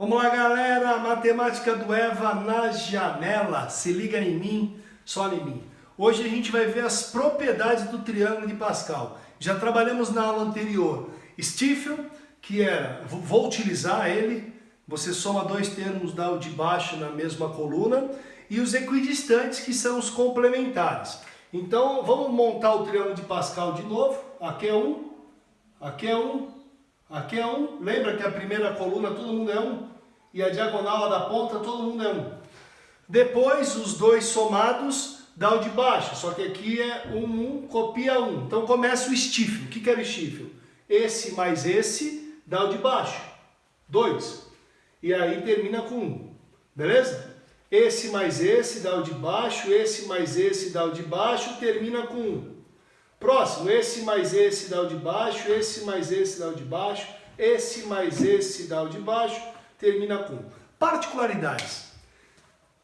Vamos lá, galera, matemática do EVA na janela, se liga em mim, só em mim. Hoje a gente vai ver as propriedades do triângulo de Pascal. Já trabalhamos na aula anterior Stiefel, que era, vou utilizar ele, você soma dois termos da de baixo na mesma coluna, e os equidistantes, que são os complementares. Então vamos montar o triângulo de Pascal de novo. Aqui é um, aqui é um, aqui é um. Lembra que a primeira coluna todo mundo é um? E a diagonal lá da ponta todo mundo é um. Depois os dois somados dá o de baixo. Só que aqui é um, copia um. Então começa o Stiefel. O que era o Stiefel? Esse mais esse dá o de baixo. 2. E aí termina com 1. Beleza? Esse mais esse dá o de baixo. Esse mais esse dá o de baixo. Termina com 1. Próximo, esse mais esse dá o de baixo, esse mais esse dá o de baixo, esse mais esse dá o de baixo, termina com 1. Particularidades.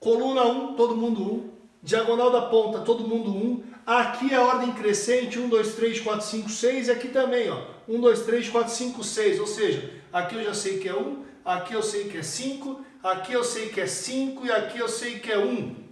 Coluna 1, todo mundo 1. Diagonal da ponta, todo mundo 1. Aqui é a ordem crescente, 1, 2, 3, 4, 5, 6. E aqui também, ó, 1, 2, 3, 4, 5, 6. Ou seja, aqui eu já sei que é 1, aqui eu sei que é 5, aqui eu sei que é 5 e aqui eu sei que é 1.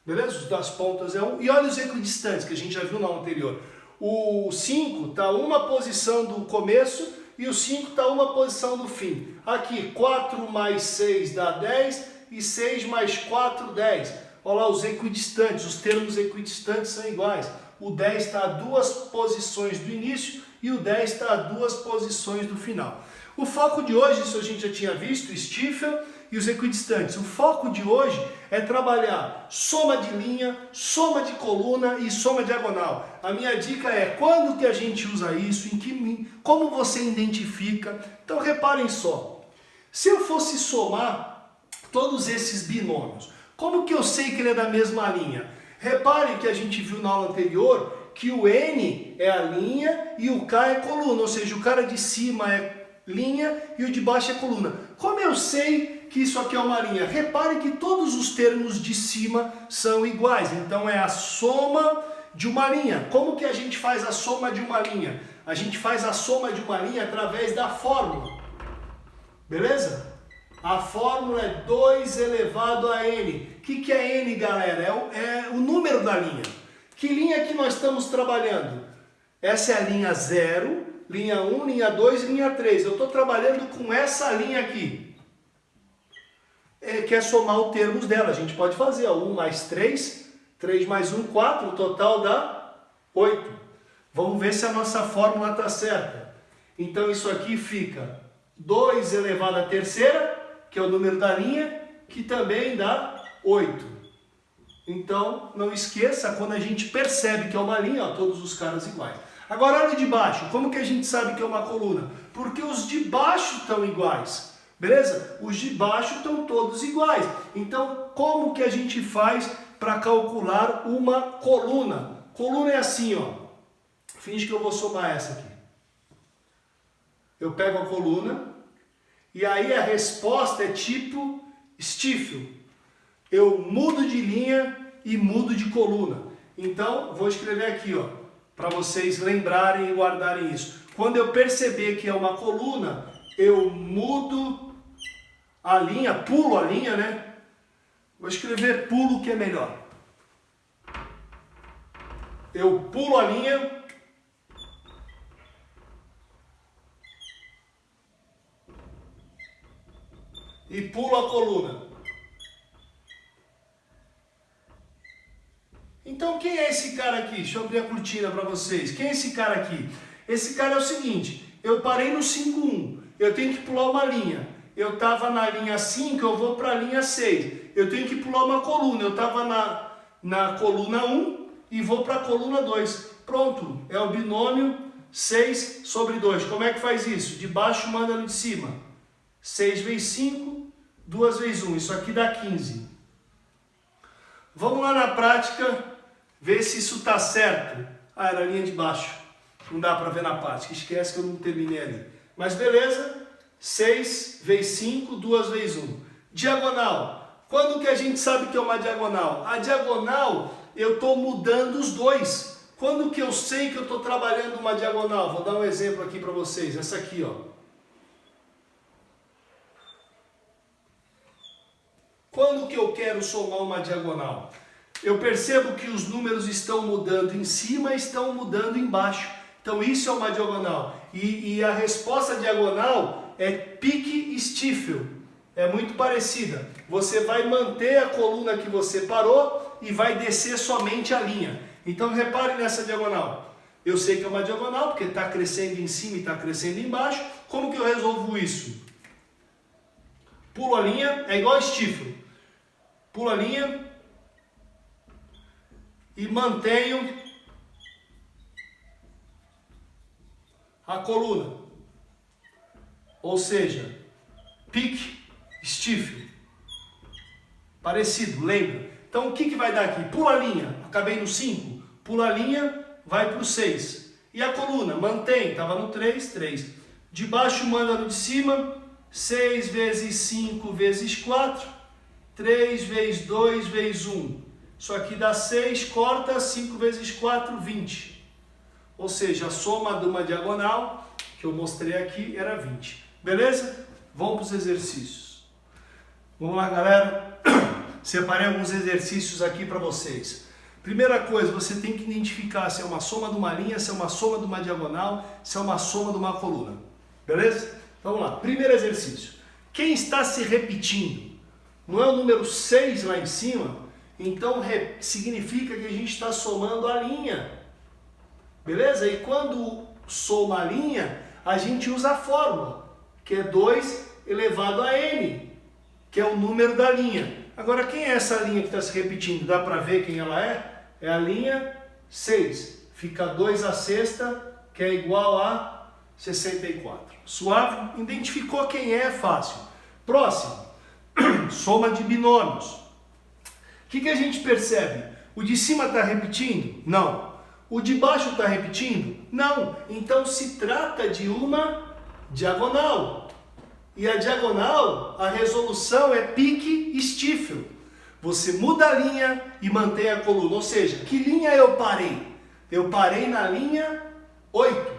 Beleza? Os das pontas é 1. E olha os equidistantes, que a gente já viu na anterior. O 5 está uma posição do começo e o 5 está uma posição do fim. Aqui, 4 mais 6 dá 10 e 6 mais 4, 10. Olha lá os equidistantes, os termos equidistantes são iguais. O 10 está a duas posições do início e o 10 está a duas posições do final. O foco de hoje, isso a gente já tinha visto, Stiefel e os equidistantes. O foco de hoje é trabalhar soma de linha, soma de coluna e soma diagonal. A minha dica é quando que a gente usa isso, como você identifica. Então reparem só, se eu fosse somar todos esses binômios, como que eu sei que ele é da mesma linha? Reparem que a gente viu na aula anterior que o N é a linha e o K é coluna, ou seja, o cara de cima é linha e o de baixo é coluna. Como eu sei que isso aqui é uma linha? Repare que todos os termos de cima são iguais, então é a soma de uma linha. Como que a gente faz a soma de uma linha? A gente faz a soma de uma linha através da fórmula, beleza? A fórmula é 2 elevado a n. O que é n, galera? É o número da linha. Que linha que nós estamos trabalhando? Essa é a linha 0, linha 1, linha 2 e linha 3. Eu estou trabalhando com essa linha aqui. Quer somar os termos dela. A gente pode fazer, ó, 1 mais 3, 3 mais 1, 4, o total dá 8. Vamos ver se a nossa fórmula está certa. Então isso aqui fica 2 elevado à terceira, que é o número da linha, que também dá 8. Então não esqueça, quando a gente percebe que é uma linha, ó, todos os caras iguais. Agora olha de baixo, como que a gente sabe que é uma coluna? Porque os de baixo estão iguais. Beleza? Os de baixo estão todos iguais. Então, como que a gente faz para calcular uma coluna? Coluna é assim, ó. Finge que eu vou somar essa aqui. Eu pego a coluna e aí a resposta é tipo Stiefel. Eu mudo de linha e mudo de coluna. Então, vou escrever aqui, ó, para vocês lembrarem e guardarem isso. Quando eu perceber que é uma coluna, eu mudo a linha, pulo a linha, né? Vou escrever pulo, que é melhor. Eu pulo a linha e pulo a coluna. Então quem é esse cara aqui? Deixa eu abrir a cortina para vocês. Quem é esse cara aqui? Esse cara é o seguinte, eu parei no 5,1, eu tenho que pular uma linha. Eu estava na linha 5, eu vou para a linha 6. Eu tenho que pular uma coluna. Eu estava na coluna 1 e vou para a coluna 2. Pronto, é o binômio 6 sobre 2. Como é que faz isso? De baixo manda no de cima. 6 vezes 5, 2 vezes 1. Isso aqui dá 15. Vamos lá na prática ver se isso está certo. Ah, era a linha de baixo. Não dá para ver na prática. Esquece que eu não terminei ali. Mas beleza. 6 vezes 5, 2 vezes 1. Diagonal. Quando que a gente sabe que é uma diagonal? A diagonal, eu estou mudando os dois. Quando que eu sei que eu estou trabalhando uma diagonal? Vou dar um exemplo aqui para vocês. Essa aqui, ó. Quando que eu quero somar uma diagonal? Eu percebo que os números estão mudando em cima e estão mudando embaixo. Então isso é uma diagonal. E a resposta diagonal é pique-Stiefel. É muito parecida. Você vai manter a coluna que você parou e vai descer somente a linha. Então repare nessa diagonal. Eu sei que é uma diagonal porque está crescendo em cima e está crescendo embaixo. Como que eu resolvo isso? Pulo a linha, é igual a Stiefel. Pulo a linha e mantenho a coluna. Ou seja, pique-Stiefel. Parecido, lembra? Então o que vai dar aqui? Pula a linha, acabei no 5. Pula a linha, vai para o 6. E a coluna, mantém, estava no 3, 3. De baixo manda no de cima, 6 vezes 5 vezes 4, 3 vezes 2 vezes 1. Isso aqui dá 6, corta, 5 vezes 4, 20. Ou seja, a soma de uma diagonal, que eu mostrei aqui, era 20. Beleza? Vamos para os exercícios. Vamos lá, galera. Separei alguns exercícios aqui para vocês. Primeira coisa, você tem que identificar se é uma soma de uma linha, se é uma soma de uma diagonal, se é uma soma de uma coluna. Beleza? Vamos lá. Primeiro exercício. Quem está se repetindo? Não é o número 6 lá em cima? Então significa que a gente está somando a linha. Beleza? E quando soma a linha, a gente usa a fórmula, que é 2 elevado a n, que é o número da linha. Agora, quem é essa linha que está se repetindo? Dá para ver quem ela é? É a linha 6. Fica 2 à sexta, que é igual a 64. Suave? Identificou quem é fácil. Próximo. Soma de binômios. O que a gente percebe? O de cima está repetindo? Não. O de baixo está repetindo? Não. Então se trata de uma diagonal. E a diagonal, a resolução é pique-Stiefel. Você muda a linha e mantém a coluna. Ou seja, que linha eu parei? Eu parei na linha 8.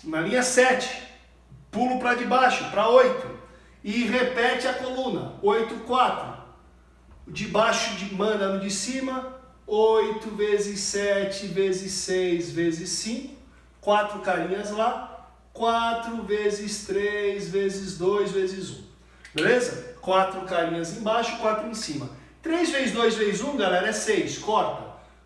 Na linha 7. Pulo para de baixo, para 8. E repete a coluna. 8, 4. De baixo manda no de cima. 8 vezes 7 vezes 6 vezes 5. 4 carinhas lá. 4 vezes 3 vezes 2 vezes 1. Beleza? 4 carinhas embaixo, 4 em cima. 3 vezes 2 vezes 1, galera, é 6. Corta.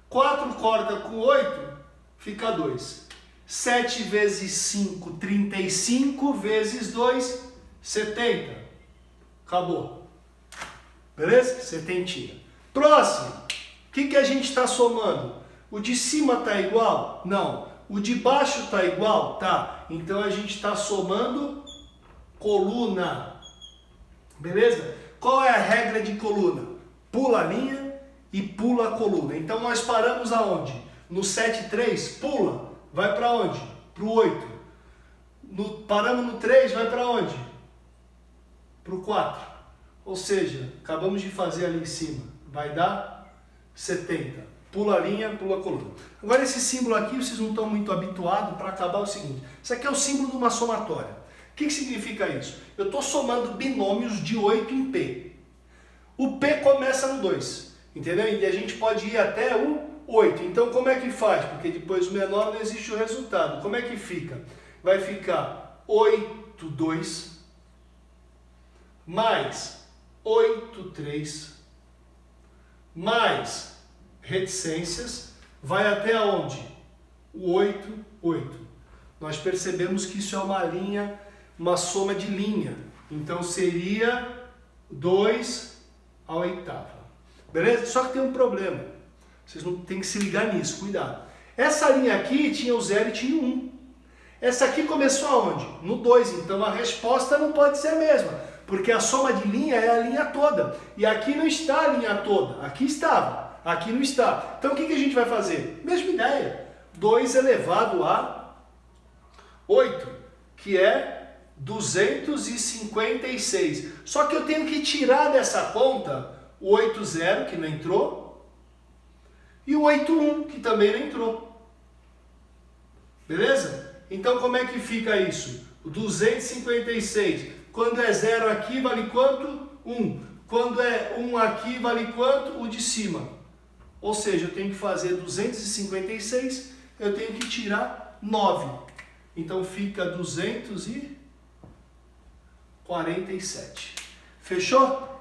4 corta com 8, fica 2. 7 vezes 5, 35 vezes 2, 70. Acabou. Beleza? Setentinha. Próximo. O que a gente está somando? O de cima está igual? Não. O de baixo está igual? Tá. Então a gente está somando coluna. Beleza? Qual é a regra de coluna? Pula a linha e pula a coluna. Então nós paramos aonde? No 7,3, pula. Vai para onde? Para o 8. Paramos no 3, vai para onde? Para o 4. Ou seja, acabamos de fazer ali em cima. Vai dar 70. Pula a linha, pula a coluna. Agora esse símbolo aqui, vocês não estão muito habituados. Para acabar é o seguinte. Isso aqui é o símbolo de uma somatória. O que significa isso? Eu estou somando binômios de 8 em P. O P começa no 2. Entendeu? E a gente pode ir até o 8. Então como é que faz? Porque depois o menor não existe o resultado. Como é que fica? Vai ficar 8, 2, mais 8, 3, mais reticências, vai até onde? O 8, 8. Nós percebemos que isso é uma linha, uma soma de linha. Então seria 2 à oitava. Beleza? Só que tem um problema. Vocês não tem que se ligar nisso, cuidado. Essa linha aqui tinha o 0 e tinha o 1. Essa aqui começou aonde? No 2. Então a resposta não pode ser a mesma. Porque a soma de linha é a linha toda. E aqui não está a linha toda. Aqui estava. Aqui não está. Então o que a gente vai fazer? Mesma ideia. 2 elevado a 8, que é 256. Só que eu tenho que tirar dessa conta o 80, que não entrou, e o 81, que também não entrou. Beleza? Então como é que fica isso? O 256. Quando é 0 aqui, vale quanto? 1. Quando é 1 aqui, vale quanto? O de cima. Ou seja, eu tenho que fazer 256, eu tenho que tirar 9. Então fica 247. Fechou?